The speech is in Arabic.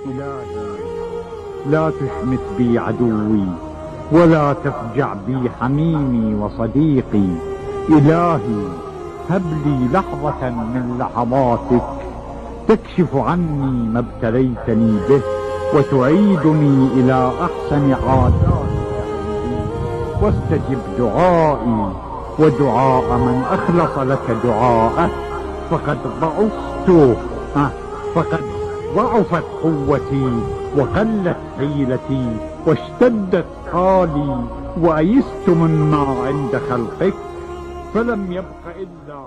إلهي لا تشمت بي عدوي ولا تفجع بي حميمي وصديقي. إلهي هب لي لحظة من لحظاتك تكشف عني ما ابتليتني به وتعيدني إلى أحسن عاداتك عندي، واستجب دعائي ودعاء من أخلص لك دعاءه. فقد ضعفت قوتي وقلت حيلتي واشتدت حالي وأيست مما عند خلقك، فلم يبق إلا